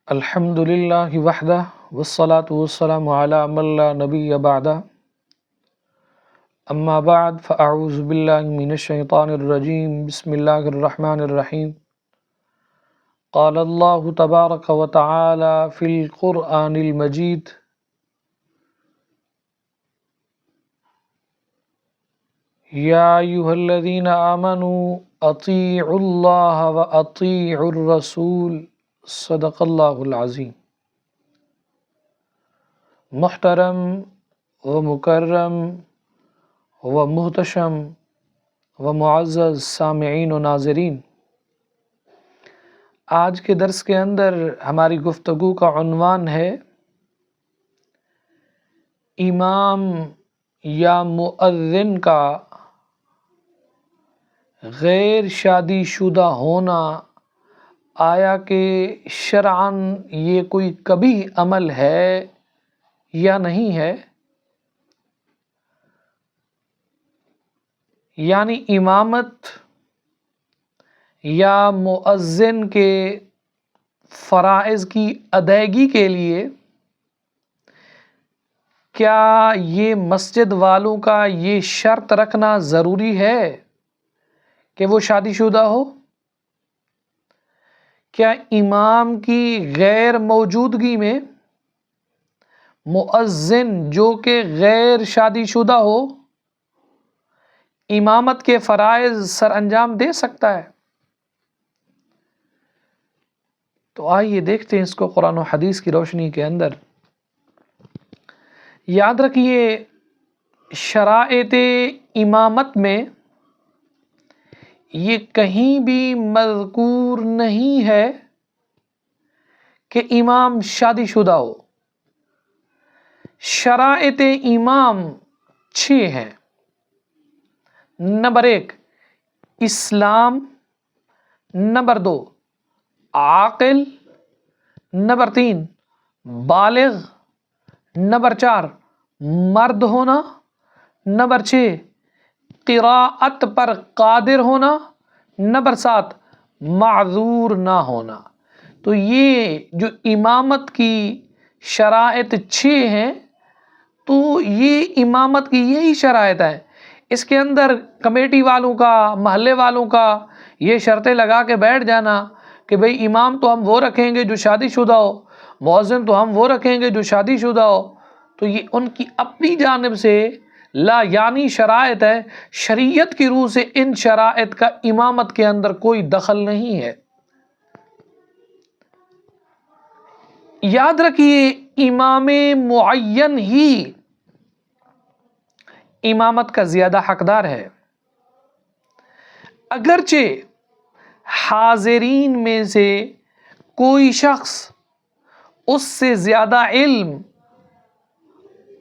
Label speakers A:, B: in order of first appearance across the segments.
A: الحمد للہ وحدہ والصلاة والسلام علی من لا نبی بعدہ اما بعد فاعوذ باللہ من الشیطان الرجیم بسم اللہ الرحمن الرحیم قال اللہ تبارک و تعالی فی القرآن المجید یا ایہا الذین آمنوا اطیعوا اللہ و اطیعوا الرسول صدق اللہ العظیم۔ محترم و مکرم و محتشم و معزز سامعین و ناظرین، آج کے درس کے اندر ہماری گفتگو کا عنوان ہے امام یا مؤذن کا غیر شادی شدہ ہونا آیا کہ شرعاً یہ کوئی کبیح عمل ہے یا نہیں ہے؟ یعنی امامت یا مؤذن کے فرائض کی ادائیگی کے لیے کیا یہ مسجد والوں کا یہ شرط رکھنا ضروری ہے کہ وہ شادی شدہ ہو؟ کیا امام کی غیر موجودگی میں مؤذن جو کہ غیر شادی شدہ ہو امامت کے فرائض سر انجام دے سکتا ہے؟ تو آئیے دیکھتے ہیں اس کو قرآن و حدیث کی روشنی کے اندر۔ یاد رکھیے، شرائط امامت میں یہ کہیں بھی مذکور نہیں ہے کہ امام شادی شدہ ہو۔ شرائط امام 6 ہیں۔ نمبر 1 اسلام، نمبر 2 عاقل، نمبر 3 بالغ، نمبر 4 مرد ہونا، نمبر 6 قراءت پر قادر ہونا، نمبر 7 معذور نہ ہونا۔ تو یہ جو امامت کی شرائط 6 ہیں، تو یہ امامت کی یہی شرائط ہیں۔ اس کے اندر کمیٹی والوں کا، محلے والوں کا یہ شرطیں لگا کے بیٹھ جانا کہ بھئی امام تو ہم وہ رکھیں گے جو شادی شدہ ہو، مؤذن تو ہم وہ رکھیں گے جو شادی شدہ ہو، تو یہ ان کی اپنی جانب سے لا یعنی شرائط ہے۔ شریعت کی روح سے ان شرائط کا امامت کے اندر کوئی دخل نہیں ہے۔ یاد رکھیے، امام معین ہی امامت کا زیادہ حقدار ہے، اگرچہ حاضرین میں سے کوئی شخص اس سے زیادہ علم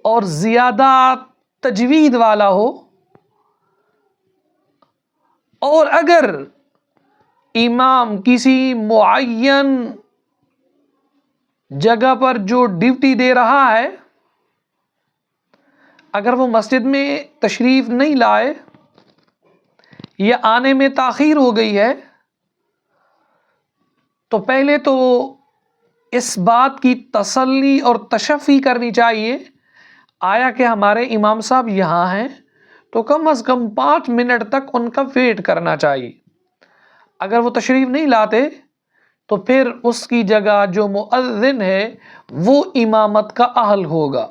A: اور زیادہ تجوید والا ہو، اور اگر امام کسی معین جگہ پر جو ڈیوٹی دے رہا ہے، اگر وہ مسجد میں تشریف نہیں لائے یا آنے میں تاخیر ہو گئی ہے، تو پہلے تو اس بات کی تسلی اور تشفی کرنی چاہیے، آیا کہ ہمارے امام صاحب یہاں ہیں تو کم از کم 5 منٹ تک ان کا ویٹ کرنا چاہیے۔ اگر وہ تشریف نہیں لاتے تو پھر اس کی جگہ جو مؤذن ہے وہ امامت کا اہل ہوگا،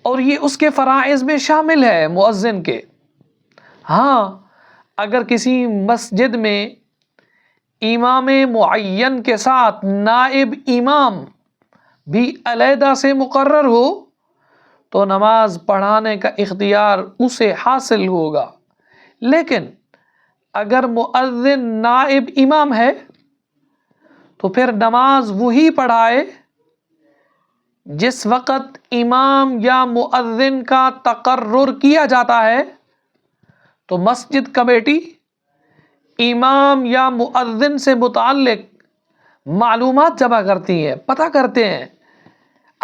A: اور یہ اس کے فرائض میں شامل ہے مؤذن کے۔ ہاں، اگر کسی مسجد میں امام معین کے ساتھ نائب امام بھی علیحدہ سے مقرر ہو تو نماز پڑھانے کا اختیار اسے حاصل ہوگا، لیکن اگر مؤذن نائب امام ہے تو پھر نماز وہی پڑھائے جس وقت امام یا مؤذن کا تقرر کیا جاتا ہے۔ تو مسجد کمیٹی امام یا مؤذن سے متعلق معلومات جمع کرتی ہیں، پتہ کرتے ہیں۔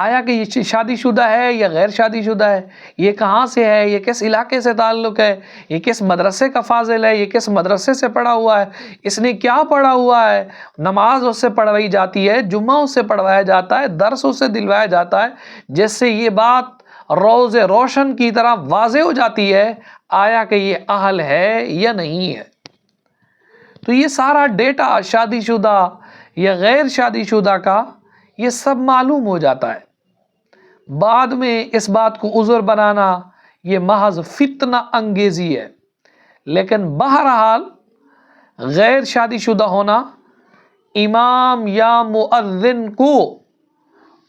A: آیا کہ یہ شادی شدہ ہے یا غیر شادی شدہ ہے، یہ کہاں سے ہے، یہ کس علاقے سے تعلق ہے، یہ کس مدرسے کا فاضل ہے، یہ کس مدرسے سے پڑھا ہوا ہے، اس نے کیا پڑھا ہوا ہے، نماز اس سے پڑھوائی جاتی ہے، جمعہ اس سے پڑھوایا جاتا ہے، درس اس سے دلوایا جاتا ہے، جس سے یہ بات روز روشن کی طرح واضح ہو جاتی ہے آیا کہ یہ اہل ہے یا نہیں ہے۔ تو یہ سارا ڈیٹا شادی شدہ یا غیر شادی شدہ کا یہ سب معلوم ہو جاتا ہے۔ بعد میں اس بات کو عذر بنانا یہ محض فتنہ انگیزی ہے، لیکن بہرحال غیر شادی شدہ ہونا امام یا مؤذن کو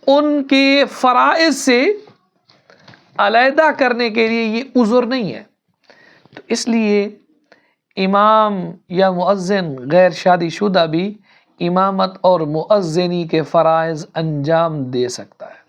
A: ان کے فرائض سے علیحدہ کرنے کے لیے یہ عذر نہیں ہے۔ تو اس لیے امام یا مؤذن غیر شادی شدہ بھی امامت اور مؤذنی کے فرائض انجام دے سکتا ہے۔